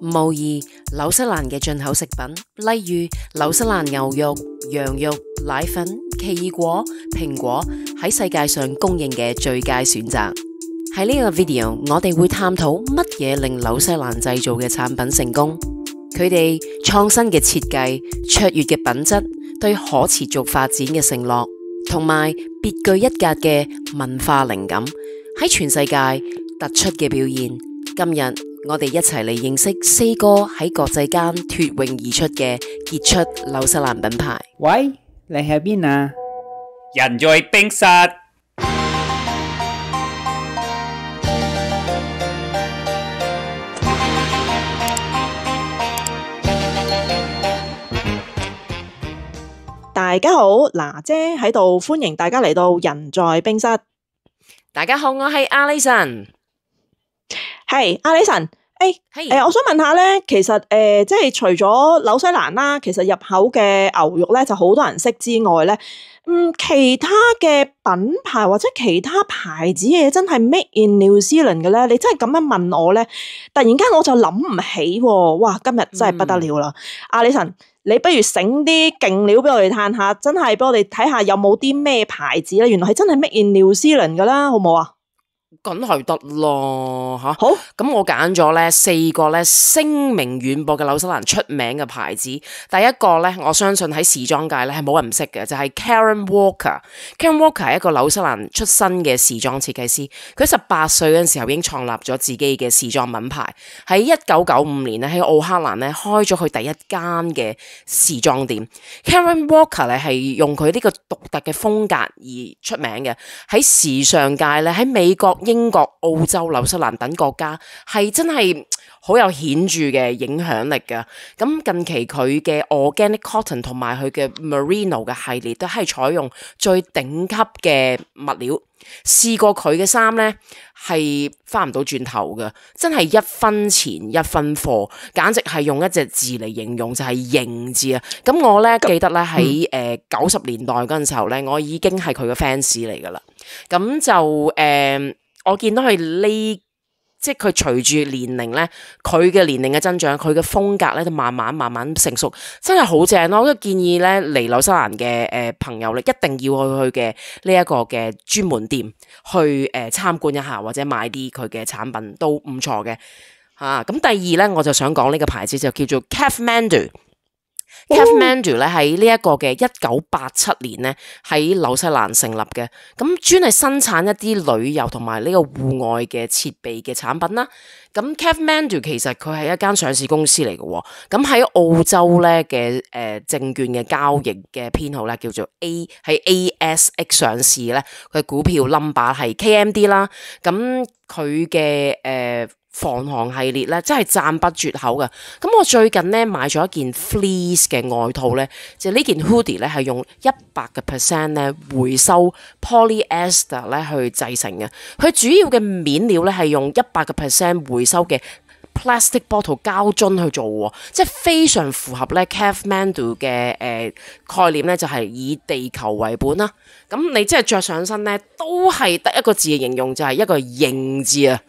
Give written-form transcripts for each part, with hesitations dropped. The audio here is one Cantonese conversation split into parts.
無疑，紐西蘭嘅進口食品，例如紐西蘭牛肉、羊肉、奶粉、奇異果、蘋果，喺世界上公認嘅最佳選擇。喺呢個 video，我哋會探討乜嘢令紐西蘭製造嘅產品成功，佢哋創新嘅設計、卓越嘅品質、對可持續發展嘅承諾，同埋別具一格嘅文化靈感，喺全世界突出嘅表現。今日我哋一齊嚟認識4個喺國際間脫穎而出嘅傑出紐西蘭品牌。喂，你喺邊啊？人在冰室。大家好，娜姐喺度，歡迎大家嚟到人在冰室。大家好，我係 Alison。係 Alison，我想問下咧，其實即係除咗紐西蘭啦，其實入口嘅牛肉咧就好多人識之外咧，其他嘅品牌或者其他牌子嘅嘢真係 Made in New Zealand 嘅咧，你真係咁樣問我咧，突然間我就諗唔起喎，哇！今日真係不得了啦，Alison。你不如醒啲勁料俾我哋嘆下，真係俾我哋睇下有冇啲咩牌子咧？原來係真係 Made in New Zealand 噶啦，好唔好啊？梗係得咯吓，好，咁我揀咗咧4個咧聲名遠播嘅紐西蘭出名嘅牌子。第一個咧，我相信喺時裝界咧係冇人唔識嘅，就係 Karen Walker。Karen Walker 係一個紐西蘭出身嘅時裝設計師，佢18歲嗰陣時候已經創立咗自己嘅時裝品牌，喺1995年咧喺奧克蘭咧開咗佢第一間嘅時裝店。Karen Walker 咧係用佢呢個獨特嘅風格而出名嘅，喺時尚界咧喺美國、英國、澳洲、紐西蘭等國家係真係好有顯著嘅影響力㗎。咁近期佢嘅 Organic Cotton 同埋佢嘅 Merino 嘅系列都係採用最頂級嘅物料。試過佢嘅衫呢係翻唔到轉頭㗎，真係1分錢1分貨，簡直係用一隻字嚟形容就係型字啊！咁我呢記得咧喺90年代嗰陣時候呢，我已經係佢嘅 fans 嚟㗎啦。咁就我見到佢即係佢隨住年齡咧，佢嘅年齡嘅增長，佢嘅風格咧就慢慢成熟，真係好正咯！我都建議咧嚟紐西蘭嘅朋友咧，一定要去佢嘅呢一個嘅專門店去參觀一下，或者買啲佢嘅產品都唔錯嘅嚇。咁第二咧，我就想講呢個牌子就叫做 Kathmandu。Kathmandu 咧喺呢一個嘅1987年咧喺紐西蘭成立嘅，咁專係生產一啲旅遊同埋呢個戶外嘅設備嘅產品啦。咁 Kathmandu 其實佢係一間上市公司嚟嘅喎，咁喺澳洲咧嘅證券嘅交易嘅編號咧叫做 喺 ASX 上市咧，佢股票 number 係 KMD 啦。咁佢嘅防寒系列咧，真係讚不絕口㗎。咁我最近咧買咗一件 fleece 嘅外套咧，就呢件 hoodie 咧係用100% 咧回收 polyester 咧去製成嘅。佢主要嘅面料咧係用100% 回收嘅 plastic bottle 膠樽去做喎，即係非常符合咧 Kathmandu 嘅概念咧，就係以地球為本啦。咁你即係着上身咧，都係得一個字嘅形容，就係一個型字啊！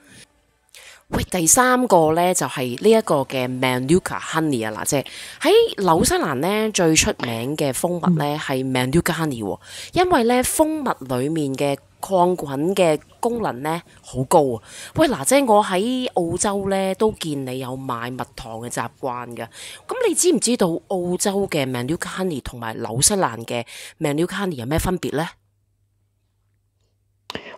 喂，第3個咧就係呢一個嘅 Manuka Honey 啊，嗱，即係喺紐西蘭咧最出名嘅蜂蜜咧係 Manuka Honey 喎，因為咧蜂蜜裡面嘅抗菌嘅功能咧好高啊！喂，嗱，即係我喺澳洲咧都見你有買蜜糖嘅習慣㗎，咁你知唔知道澳洲嘅 Manuka Honey 同埋紐西蘭嘅 Manuka Honey 有咩分別咧？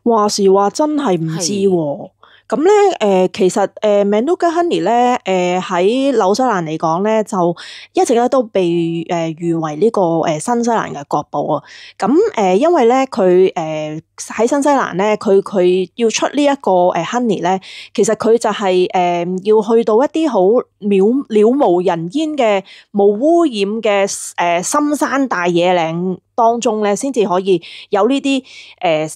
話時話真係唔知喎。咁咧，其實Manuka Honey 咧，喺紐西蘭嚟講咧，就一直咧都被譽為呢個新西蘭嘅國寶啊。咁因為咧佢喺新西蘭咧，佢要出呢一個honey 咧，其實佢就係要去到一啲好渺無人煙嘅無污染嘅深山大野嶺當中咧，先至可以有呢啲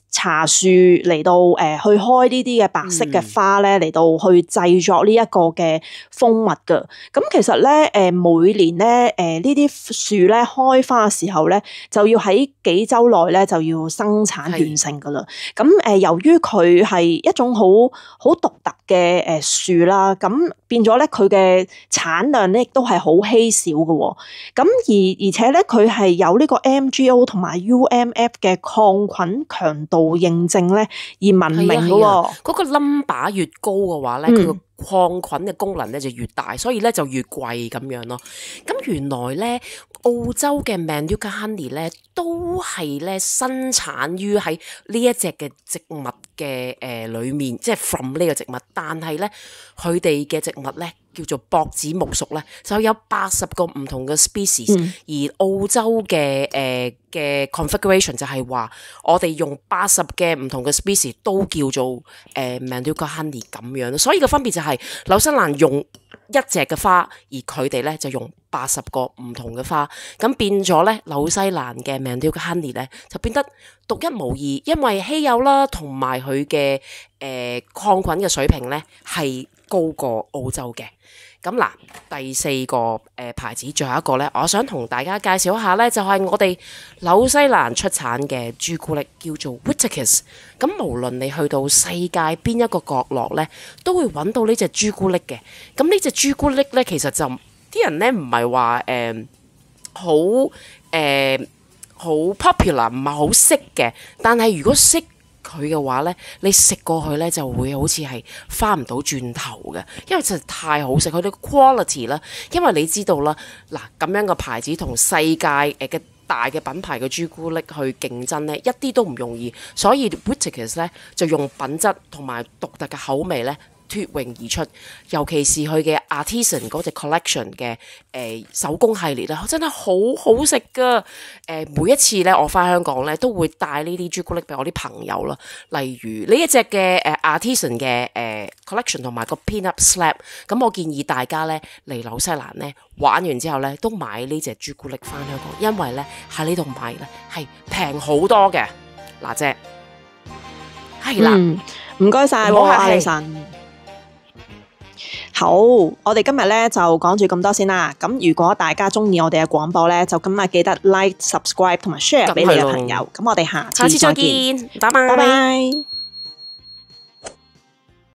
茶樹嚟到去開呢啲嘅白色嘅花咧，嚟到去製作呢一個嘅蜂蜜噶。咁其實咧每年咧呢啲樹咧開花嘅時候咧，就要喺幾週內咧就要生產完成噶啦。咁由於佢係一種好獨特嘅樹啦，咁變咗咧佢嘅產量咧亦都係好稀少嘅。咁而且咧佢係有呢個 MGO 同埋 UMF 嘅抗菌強度認證咧而聞名嘅。嗰個 number 越高嘅話咧，佢個抗菌嘅功能咧就越大，所以咧就越貴咁樣咯。咁原來咧澳洲嘅 Manuka Honey 咧都係咧生產於喺呢一隻嘅植物嘅裏面，即係 from 呢個植物，但係咧佢哋嘅植物咧叫做薄子木屬咧，就有80個唔同嘅 species，而澳洲嘅configuration 就係話我哋用80嘅唔同嘅 species 都叫做Manuka Honey 咁樣咯，所以個分別就係紐西蘭用一隻嘅花，而佢哋咧就用80個唔同嘅花，咁變咗咧紐西蘭嘅 Manuka Honey 咧就變得獨一無二，因為稀有啦，同埋佢嘅抗菌嘅水平咧係高過澳洲嘅。咁嗱，第四個牌子，最後一個咧，我想同大家介紹一下咧，就係我哋紐西蘭出產嘅朱古力，叫做 Whittaker's。咁無論你去到世界邊一個角落咧，都會揾到呢隻朱古力嘅。咁呢隻朱古力咧，其實就啲人咧唔係話好 popular， 唔係好識嘅。但係如果識佢嘅話咧，你食過去咧就會好似係翻唔到轉頭嘅，因為實在太好食，佢哋 quality 啦。因為你知道啦，嗱咁樣嘅牌子同世界嘅大嘅品牌嘅朱古力去競爭咧，一啲都唔容易。所以 Whittaker's 咧就用品質同埋獨特嘅口味咧脫穎而出，尤其是佢嘅 Artisan 嗰隻 collection 嘅手工系列啦，真係好好食噶！每一次咧，我翻香港咧都會帶呢啲朱古力俾我啲朋友啦。例如呢一隻嘅Artisan 嘅collection 同埋個 Peanut Slab， 咁我建議大家咧嚟紐西蘭咧玩完之後咧都買呢隻朱古力翻香港，因為咧喺呢度買咧係平好多嘅。嗱姐，係啦，唔該晒阿李神。好，我哋今日咧就講住咁多先啦。咁如果大家中意我哋嘅廣播咧，就今日記得 like、subscribe 同埋 share 俾你嘅朋友。咁我哋下次再見，拜拜。